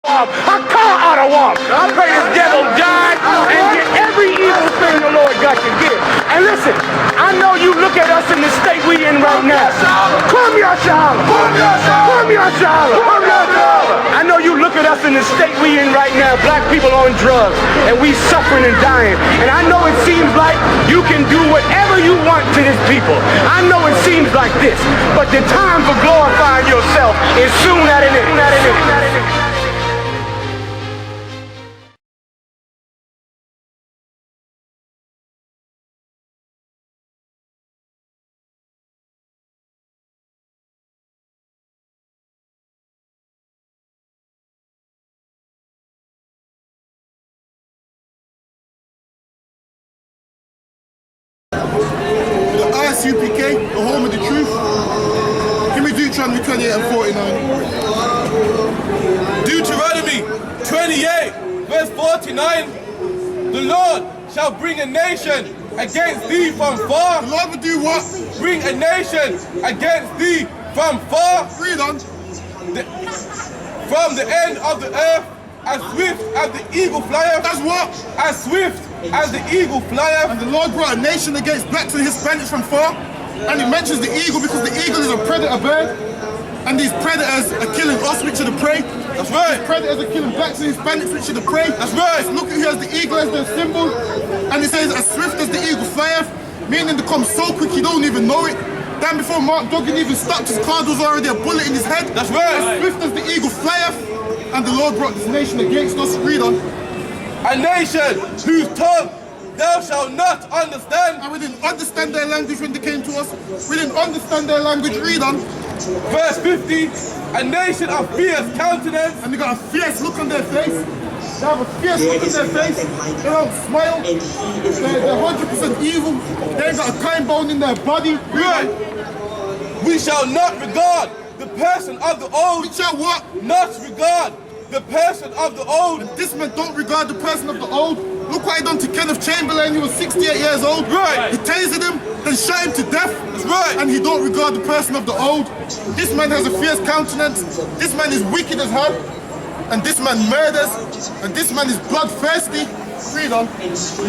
A car out of one. I pray this devil die and get every evil thing the Lord got to give. And listen, I know you look at us in the state we in right now. Come here, SHALAM. Come here, SHALAM. I know you look at us in the state we in right now. Black people on drugs and we suffering and dying. And I know it seems like you can do whatever you want to this people. I know it seems like this, but the time for glorifying yourself is soon at an end. The I.S.U.P.K, the home of the truth. Give me Deuteronomy 28 and 49. Deuteronomy 28, verse 49. The Lord shall bring a nation against thee from far. The Lord will do what? Bring a nation against thee from far. Read on. From the end of the earth, as swift as the eagle flieth. That's what? As swift as the eagle flieth. And the Lord brought a nation against blacks and Hispanics from far. And it mentions the eagle because the eagle is a predator bird. And these predators are killing us, which are the prey. That's right. These predators are killing blacks and Hispanics, which are the prey. That's right. Just look at here as the eagle as their symbol. And it says, as swift as the eagle flieth, meaning they come so quick you don't even know it. Then before Mark Duggan even stopped his car, there was already a bullet in his head. That's right. As swift as the eagle flieth, and the Lord brought this nation against us. Read on. A nation whose tongue thou shalt not understand. And we didn't understand their language when they came to us. We didn't understand their language. Read on. Verse 50. A nation of fierce countenance. And they got a fierce look on their face. They have a fierce look on their face. They don't smile. They're 100% evil. They ain't got a kind bone in their body. Right. We shall not regard the person of the old. We shall what? Not regard the person of the old. And this man don't regard the person of the old. Look what he done to Kenneth Chamberlain. He was 68 years old. Right. He tasered him, then shot him to death. That's right. And he don't regard the person of the old. This man has a fierce countenance. This man is wicked as hell. And this man murders. And this man is bloodthirsty. Read on.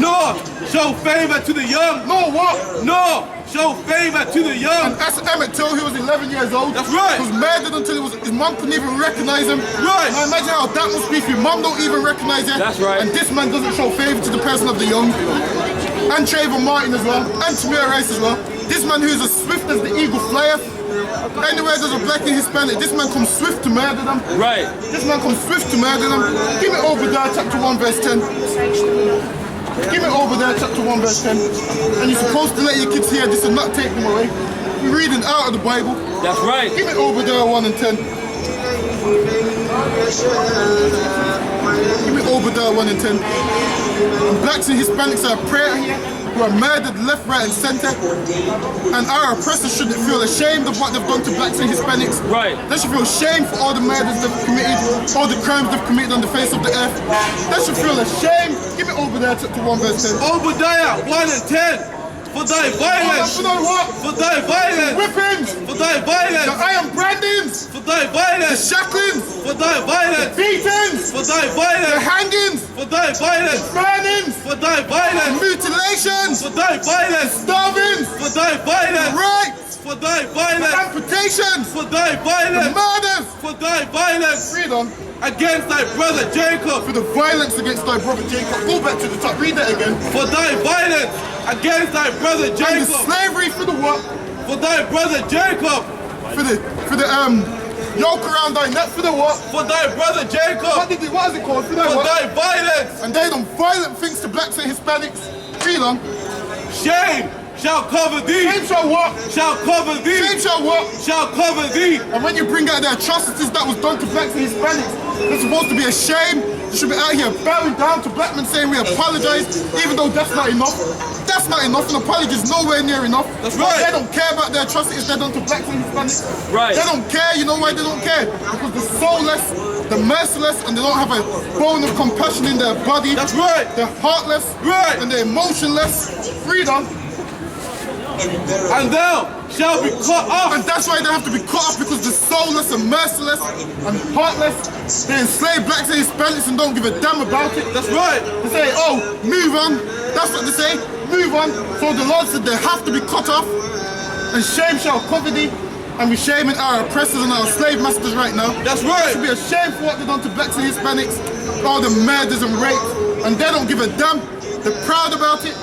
Nor show favor to the young. No what? Nor show favor to the young. And as Emmett Till, he was 11 years old. That's right. He was murdered until his mum couldn't even recognize him. Right. Now imagine how that must be if your mum don't even recognize you. That's right. And this man doesn't show favor to the person of the young. And Trayvon Martin as well. And Tamir Rice as well. This man who's as swift as the eagle flieth. Anywhere there's a black and Hispanic, this man comes swift to murder them. Right. This man comes swift to murder them. Give me Obadiah chapter 1 verse 10. Give me Obadiah chapter 1 verse 10. And you're supposed to let your kids hear this and not take them away. You're reading out of the Bible. That's right. Give me Obadiah 1 and 10. Give me Obadiah 1 and 10. And blacks and Hispanics are a prayer here, who are murdered left, right and center. And our oppressors shouldn't feel ashamed of what they've done to blacks and Hispanics. Right. They should feel ashamed for all the murders they've committed, all the crimes they've committed on the face of the earth. They should feel ashamed. Give me Obadiah chapter 1 verse 10. Obadiah 1 and 10. For thy violence. For thy what? For thy violence. Whippings. For thy violence. The iron brandings. For thy The violence. shacklings. For thy violence. Beatings. For thy The violence. hangings. For thy violence. Burnings. For thy violence. Mutilations. For thy violence. Starvings. For thy violence. Rapes. For thy violence. Amputations. For thy violence. Murders. For thy violence. Read on. Against thy brother Jacob. For the violence against thy brother Jacob. Go back to the top. Read that again. For thy violence against thy brother And the Jacob. slavery for the what? For thy brother Jacob. For the yoke around thy neck for the what? For thy brother Jacob. What is it called? For the For what? thy violence. And they done violent things to blacks and Hispanics. Read on. Shame shall cover thee. Shame shall what? Shall cover thee. Shame shall what? Shall cover thee. And when you bring out the atrocities that was done to blacks and Hispanics, they're supposed to be ashamed. You should be out here bowing down to black men saying we apologize, even though that's not enough. That's not enough. An apology is nowhere near enough. That's right. They don't care about the atrocities they've done to blacks and Hispanics. Right. They don't care. You know why they don't care? Because they're soulless, they're merciless, and they don't have a bone of compassion in their body. That's right. They're heartless. Right. And they're emotionless. Read on. And thou shall be cut off. And that's why they have to be cut off, because they're soulless and merciless and heartless. They enslave blacks and Hispanics and don't give a damn about it. That's right. They say, oh, move on. That's what they say, move on. So the Lord said they have to be cut off, and shame shall cover thee. And we're shaming our oppressors and our slave masters right now. That's right. It should be a shame for what they've done to blacks and Hispanics, all the murders and rapes, and they don't give a damn. They're proud about it.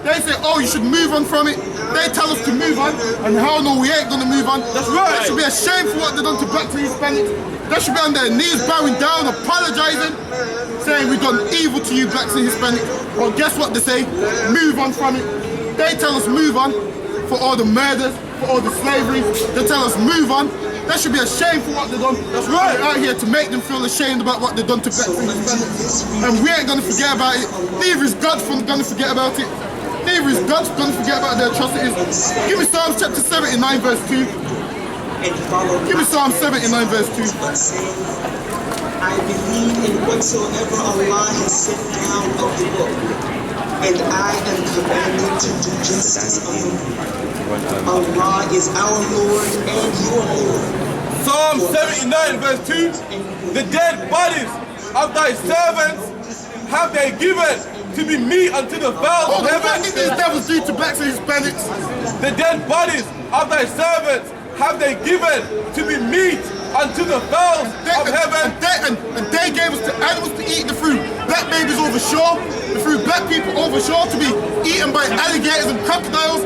They say, oh, you should move on from it. They tell us to move on, and hell no, we ain't gonna move on. That's right. It should be a shame for what they've done to blacks and Hispanics. They should be on their knees, bowing down, apologizing, saying we've done evil to you, blacks and Hispanics. Well, guess what they say? Move on from it. They tell us move on for all the murders, for all the slavery. They tell us move on. That should be a shame for what they've done. That's right. We're out here to make them feel ashamed about what they've done to blacks and Hispanics. And we ain't gonna forget about it. Neither is God gonna forget about it. Neither is God gonna forget about their atrocities. Give me Psalms chapter 79 verse 2. Give me Psalm 79 verse 2. I believe in whatsoever Allah has sent down of the book, and I am commanded to do justice unto him. Allah is our Lord and your Lord. Psalm 79 verse 2. The dead bodies of thy servants have they given to be meat unto the fowls of heaven. What did these devils do to blacks and Hispanics? The dead bodies of thy servants have they given to be meat unto the fowls of heaven. And they gave us to animals to eat. They threw black babies over shore. They threw black people over shore to be eaten by alligators and crocodiles.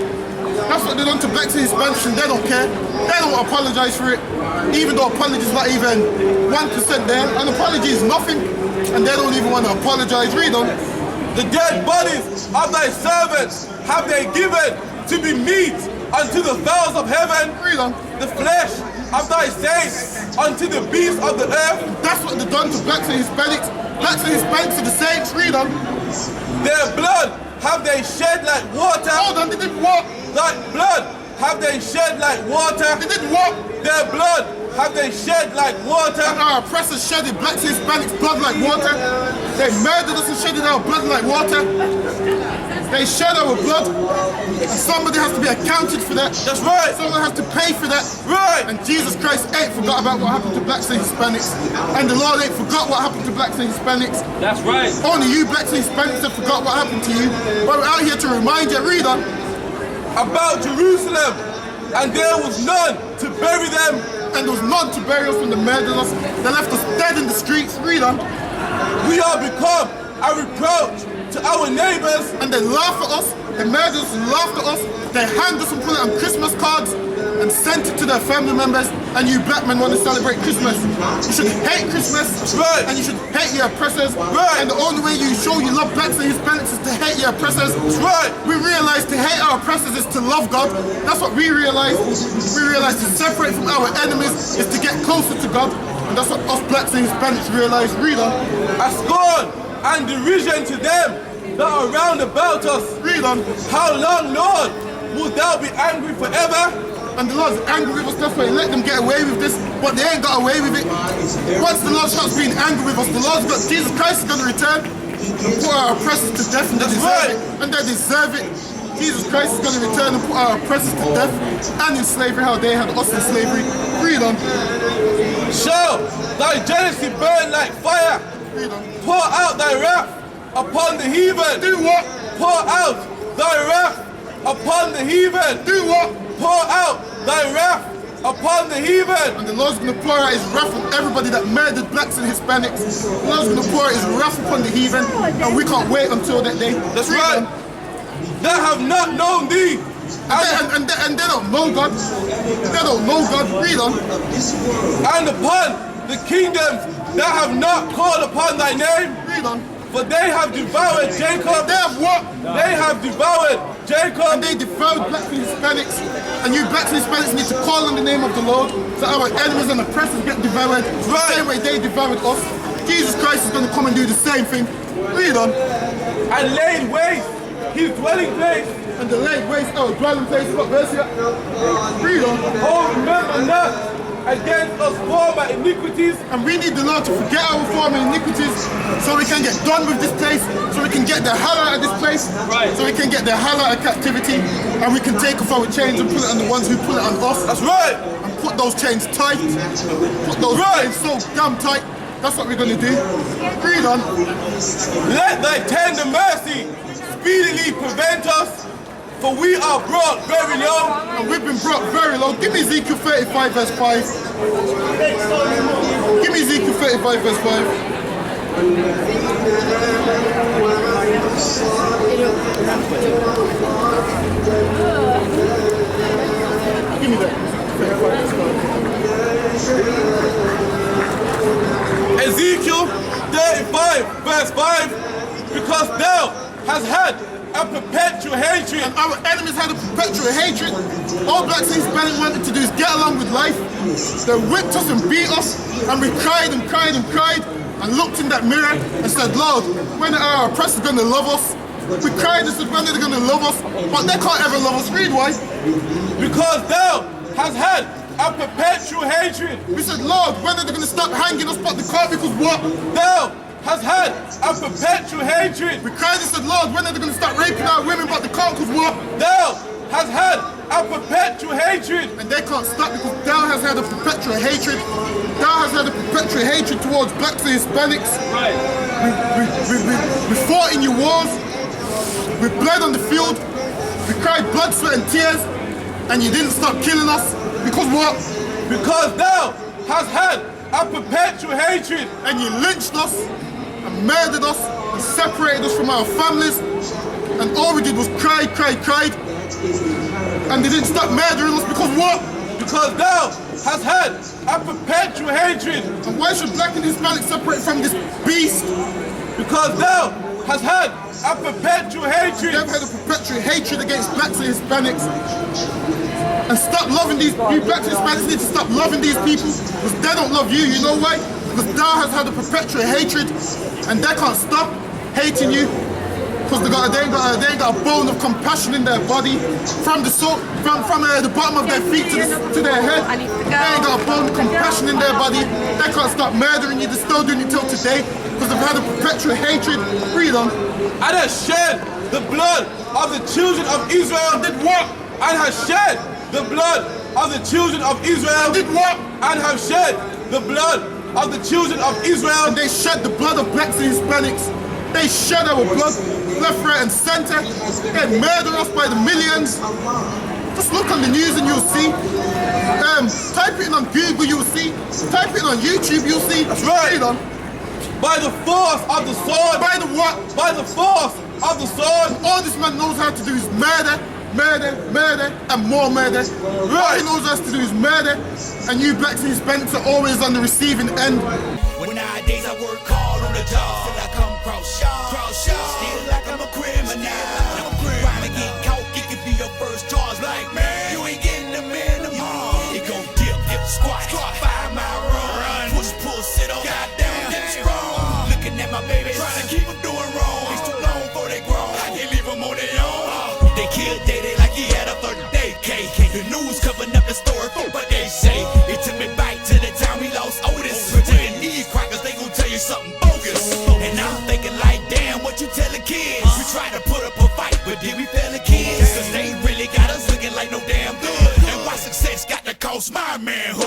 That's what they done to blacks and Hispanics, and they don't care. They don't apologize for it. Even though apology is not even 1% there. An apology is nothing. And they don't even want to apologize. Read on. The dead bodies of thy servants have they given to be meat unto the fowls of heaven. Read on. The flesh of thy saints unto the beasts of the earth. That's what they've done to blacks and Hispanics. Blacks and Hispanics are the saints. Read on. Their blood have they shed like water. Hold on, they did what? Like blood have they shed like water. They did what? Their blood have they shed like water. And our oppressors shedded blacks and Hispanics blood like water. They murdered us and shedded our blood like water. They shed our blood. And somebody has to be accounted for that. That's right. Someone has to pay for that. Right. And Jesus Christ ain't forgot about what happened to blacks and Hispanics. And the Lord ain't forgot what happened to blacks and Hispanics. That's right. Only you blacks and Hispanics have forgot what happened to you. But we're out here to remind you, read on. About Jerusalem, and there was none to bury them. And there was none to bury us when they murdered us. They left us dead in the streets. Read on. We are become a reproach to our neighbors. And they laugh at us. They murdered us and laughed at us. They hanged us and put it on Christmas cards and sent it to their family members. And you black men want to celebrate Christmas. You should hate Christmas. Right. And you should hate your oppressors. Right. And the only way you show you love blacks and Hispanics is to hate your oppressors. Right. We realize to hate our oppressors is to love God. That's what we realize. We realize to separate from our enemies is to get closer to God. And that's what us blacks and Hispanics realize. Read on. A scorn and derision to them that are round about us. Read on. How long, Lord, wilt thou be angry forever? And the Lord's angry with us, that's why he let them get away with this, but they ain't got away with it. Once the Lord starts being angry with us, the Lord's got, Jesus Christ is going to return and put our oppressors to death, and they deserve it. And they deserve it. Jesus Christ is going to return and put our oppressors to death and in slavery, how they had us in slavery. Read on. Shall thy jealousy burn like fire? Read on. Pour out thy wrath upon the heathen. Do what? Pour out thy wrath upon the heathen. Do what? Pour out thy wrath upon the heathen. And the Lord's going to pour out his wrath on everybody that murdered blacks and Hispanics. The Lord's going to pour out his wrath upon the heathen, and we can't wait until that day. That's Read right. on. That have not known thee. And they don't know God. They don't know God. Read on. And upon the kingdoms that have not called upon thy name. Read on. For they have devoured Jacob. They have what? They have devoured Jacob. And they devoured blacks and Hispanics. And you blacks and Hispanics need to call on the name of the Lord so our enemies and oppressors get devoured. The same way they devoured us. Jesus Christ is going to come and do the same thing. Read on. And laid waste his dwelling place. And the laid waste our dwelling place. What verse here? Read on. Oh, remember not against us former iniquities. And we need the Lord to forget our former iniquities so we can get done with this place, so we can get the hell out of this place, so we can get the hell out of captivity, and we can take off our chains and put it on the ones who put it on us. That's right. And put those chains tight. Put those chains so damn tight. That's what we're going to do. Read on. Let thy tender mercy speedily prevent us, for we are brought very low. And we've been brought very low. Give me Ezekiel 35 verse 5. Give me Ezekiel 35 verse 5. Give me that. 35 verse 5. Ezekiel 35 verse 5, because thou hast had a perpetual hatred. And our enemies had a perpetual hatred. All blacks and Hispanics wanted to do is get along with life. They whipped us and beat us, and we cried and cried and cried and looked in that mirror and said, Lord, when are our oppressors going to love us? We cried and said, when are they going to love us? But they can't ever love us. Read why. Because thou hast had a perpetual hatred. We said, Lord, when are they going to stop hanging us? But they can't, because what? Thou hast had a perpetual hatred. We cried and said, Lord, when are they going to stop raping our women? But they can't, because what? Thou hast had a perpetual hatred. And they can't stop because thou has had a perpetual hatred. Thou has had a perpetual hatred towards blacks and Hispanics. Right. We fought in your wars. We bled on the field. We cried blood, sweat and tears. And you didn't stop killing us. Because what? Because thou hast had a perpetual hatred. And you lynched us and murdered us and separated us from our families. And all we did was cry. And they didn't stop murdering us because what? Because thou hast had a perpetual hatred. And why should black and Hispanic separate from this beast? Because thou hast had a perpetual hatred. They've had a perpetual hatred against blacks and Hispanics. And stop loving these, you blacks and Hispanics need to stop loving these people because they don't love you. You know why? Because thou has had a perpetual hatred and they can't stop hating you because they ain't got a bone of compassion in their body from the bottom of their feet to their head. They ain't got a bone of compassion in their body. They can't stop murdering you. They're still doing it till today because they've had a perpetual hatred. Read on. And has shed the blood of the children of Israel. Did what? And has shed the blood of the children of Israel. Did what? And have shed the blood of the children of Israel. And they shed the blood of blacks and Hispanics. They shed our blood, left, right and center. They murder us by the millions. Just look on the news and you'll see. Type it in on Google, you'll see. Type it on YouTube, you'll see. That's right. Read on. By the force of the sword. By the what? By the force of the sword. All this man knows how to do is murder, and more murder. All he knows how to do is murder, and you blacks and Hispanics are always on the receiving end. When nowadays I work hard on the job, till I come cross y'all, still like I'm a criminal. Crime and get caught, it could be your first charge. Like, man, you ain't getting the man tomorrow. It go dip, squat, 5 mile run, push, pull, sit on, goddamn, get strong. Looking at my baby, trying to keep them doing wrong. It's too long before they grow, I can't leave them on their own. They killed Day like he had a 30-day case. The news covering up the story, but they say it took me back to the time we lost Otis. Pretending these crackers, they gon' tell you something bogus. And I'm thinking like, damn, what you telling kids? We tried to put up a fight, but did we fail the kids? Cause they really got us looking like no damn good. And why success got to cost my manhood?